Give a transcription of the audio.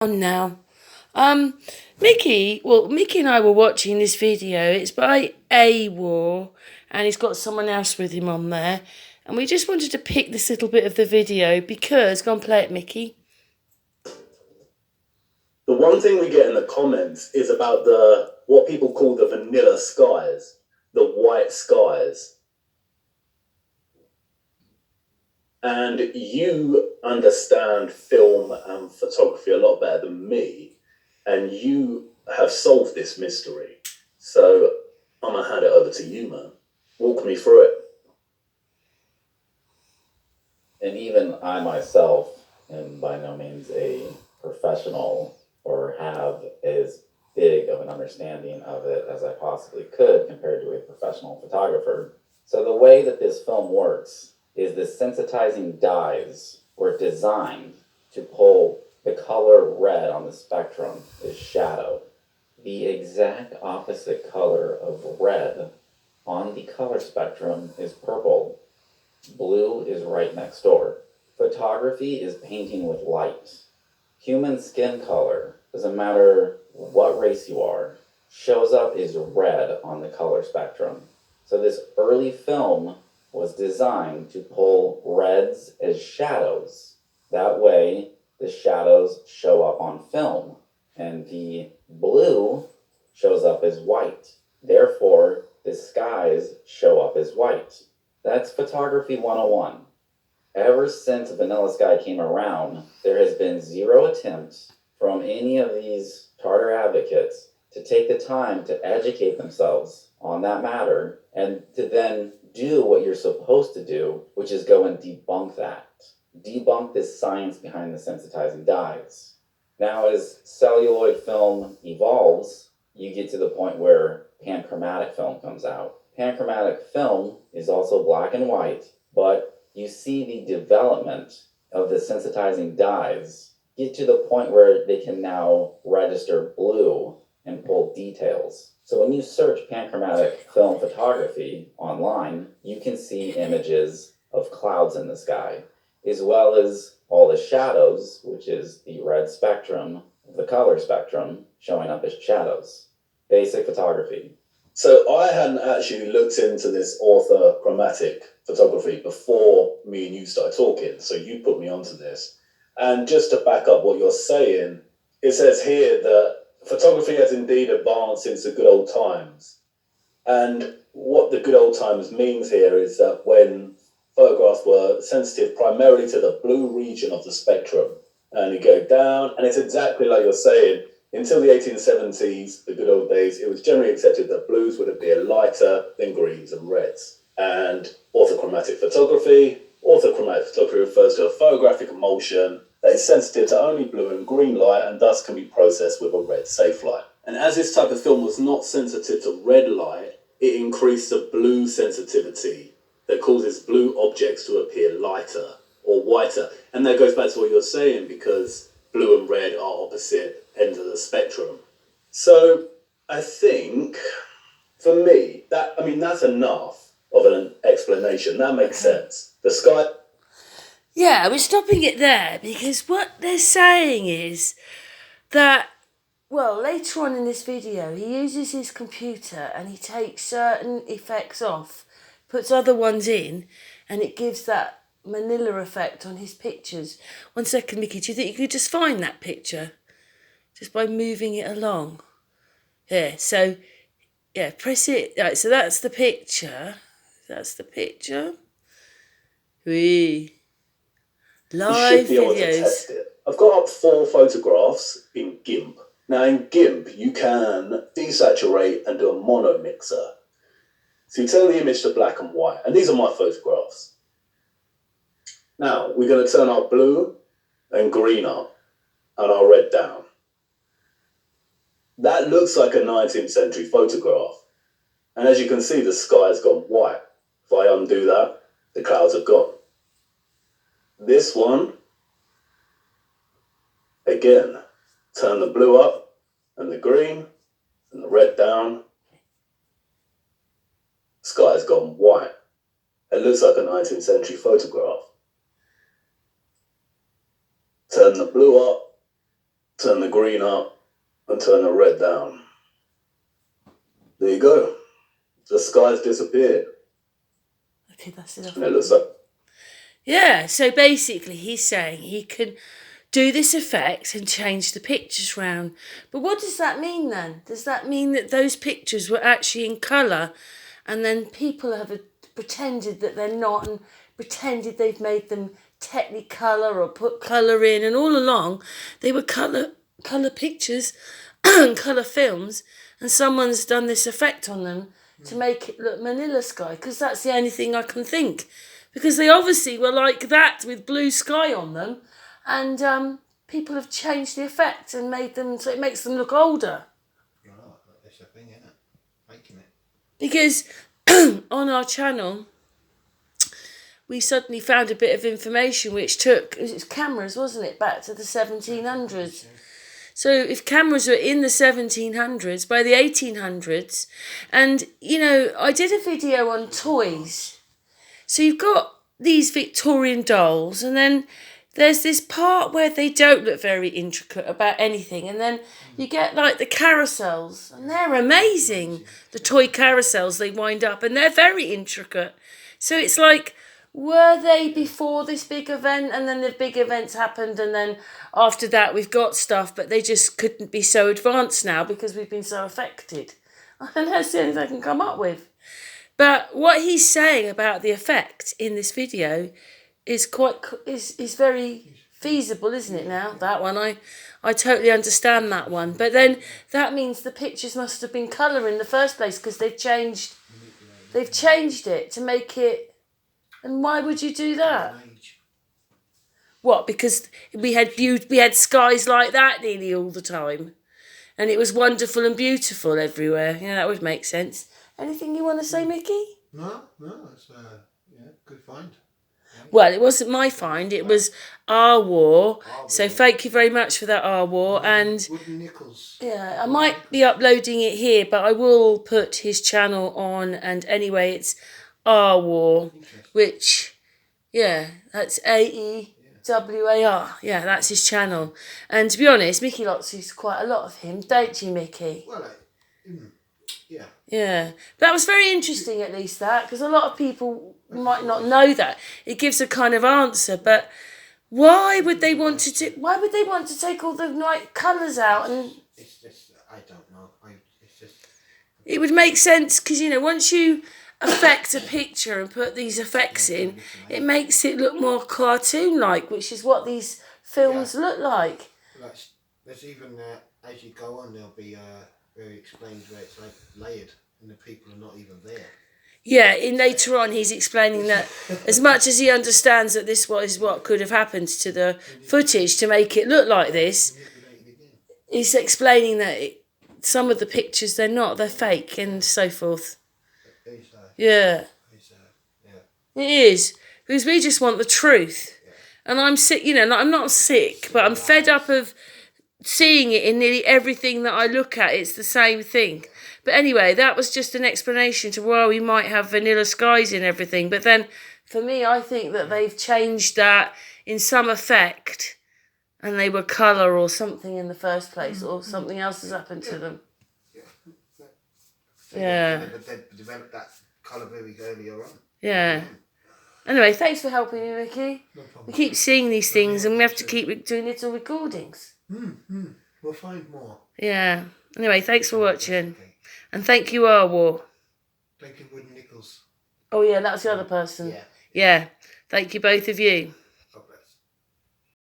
On now. Mickey and I were watching this video. It's by AEWAR, and he's got someone else with him on there. And we just wanted to pick this little bit of the video because, go and play it, Mickey. The one thing we get in the comments is about what people call the vanilla skies, the white skies. And you understand film and photography a lot better than me, and you have solved this mystery. So I'm going to hand it over to you, man. Walk me through it. And even I myself am by no means a professional or have as big of an understanding of it as I possibly could compared to a professional photographer. So the way that this film works is the sensitizing dyes were designed to pull the color red on the spectrum is shadow. The exact opposite color of red on the color spectrum is purple. Blue is right next door. Photography is painting with light. Human skin color, doesn't matter what race you are, shows up as red on the color spectrum. So this early film was designed to pull reds as shadows. That way, the shadows show up on film, and the blue shows up as white. Therefore, the skies show up as white. That's photography 101. Ever since Vanilla Sky came around, there has been zero attempt from any of these Tartar advocates to take the time to educate themselves on that matter and to then do what you're supposed to do, which is go and debunk that. Debunk this science behind the sensitizing dyes. Now, as celluloid film evolves, you get to the point where panchromatic film comes out. Panchromatic film is also black and white, but you see the development of the sensitizing dyes get to the point where they can now register blue and pull details. So when you search panchromatic film photography online, you can see images of clouds in the sky, as well as all the shadows, which is the red spectrum, the color spectrum, showing up as shadows. Basic photography. So I hadn't actually looked into this orthochromatic photography before me and you started talking. So you put me onto this. And just to back up what you're saying, it says here that photography has indeed advanced since the good old times. And what the good old times means here is that when photographs were sensitive primarily to the blue region of the spectrum, and you go down, and it's exactly like you're saying, until the 1870s, the good old days, it was generally accepted that blues would appear lighter than greens and reds. And orthochromatic photography refers to a photographic emulsion that is sensitive to only blue and green light and thus can be processed with a red safe light. And as this type of film was not sensitive to red light, it increased the blue sensitivity that causes blue objects to appear lighter or whiter. And that goes back to what you're saying, because blue and red are opposite ends of the spectrum. So I think, for me, that's enough of an explanation. That makes sense. The sky... Yeah, we're stopping it there because what they're saying is that, well, later on in this video, he uses his computer and he takes certain effects off, puts other ones in, and it gives that Manila effect on his pictures. 1 second, Mickey, do you think you could just find that picture? Just by moving it along. Here, so, yeah, press it. Right, so that's the picture. Whee. Live you should be able to videos. test it. I've got up 4 photographs in GIMP. Now in GIMP, you can desaturate and do a mono mixer. So you turn the image to black and white, and these are my photographs. Now, we're going to turn our blue and green up and our red down. That looks like a 19th century photograph. And as you can see, the sky's gone white. If I undo that, the clouds are gone. This one, again, turn the blue up and the green and the red down. Sky's gone white. It looks like a 19th century photograph. Turn the blue up, turn the green up, and turn the red down. There you go. The sky's disappeared. Okay, that's enough. And it looks like... Yeah, so basically he's saying he can do this effect and change the pictures round. But what does that mean then? Does that mean that those pictures were actually in colour and then people have pretended that they're not and pretended they've made them technicolour or put colour in, and all along they were colour pictures and colour films, and someone's done this effect on them to make it look Manila sky, because that's the only thing I can think. Because they obviously were like that with blue sky on them, and people have changed the effect and made them so it makes them look older. Right, that's the thing, isn't it? Making it. Because on our channel, we suddenly found a bit of information which took, it was cameras, wasn't it, back to the 1700s. So if cameras were in the 1700s, by the 1800s, and, you know, I did a video on toys. So you've got these Victorian dolls, and then there's this part where they don't look very intricate about anything, and then you get like the carousels, and they're amazing. The toy carousels, they wind up, and they're very intricate. So it's like, were they before this big event, and then the big events happened, and then after that we've got stuff, but they just couldn't be so advanced now because we've been so affected. And that's the only thing I can come up with. But what he's saying about the effect in this video is very feasible, isn't it now? That one, I totally understand that one. But then that means the pictures must have been colour in the first place, because they've changed it to make it. And why would you do that? What? Because we had skies like that nearly all the time, and it was wonderful and beautiful everywhere. You know, that would make sense. Anything you want to say, Mickey? No, it's good find. Well, it wasn't my find, it was AEWAR. So thank you very much for that, AEWAR. And Nicolls. yeah, I might be uploading it here, but I will put his channel on. And anyway, it's AEWAR, which, yeah, that's AEWAR. Yeah, that's his channel. And to be honest, Mickey sees quite a lot of him, don't you, Mickey? Well, yeah. Yeah, that was very interesting, at least that, because a lot of people might not know that. It gives a kind of answer, but why would they want to take all the like colours out? And It's just, I don't know. it would make sense, because, you know, once you affect a picture and put these effects in, it makes it look more cartoon-like, which is what these films look like. There's even, as you go on, there'll be where he explains where it's like layered and the people are not even there. Yeah, later on he's explaining that as much as he understands that this is what could have happened to the footage to make it look like this, he's explaining that some of the pictures, they're fake and so forth. Yeah. It is, because we just want the truth. And I'm sick, you know, I'm not sick, but I'm fed up of seeing it in nearly everything that I look at. It's the same thing. But anyway, that was just an explanation to why we might have vanilla skies in everything. But then, for me, I think that they've changed that in some effect, and they were colour or something in the first place, or something else has happened to them. Yeah. They developed that colour very earlier on. Yeah. Anyway, thanks for helping me, Ricky. No problem. We keep seeing these things, and we have to keep doing little recordings. We'll find more. Yeah. Anyway, thanks for watching. And thank you, AEWAR. Thank you, Nicolls. Oh, yeah, that's the other person. Yeah. Yeah. Thank you, both of you.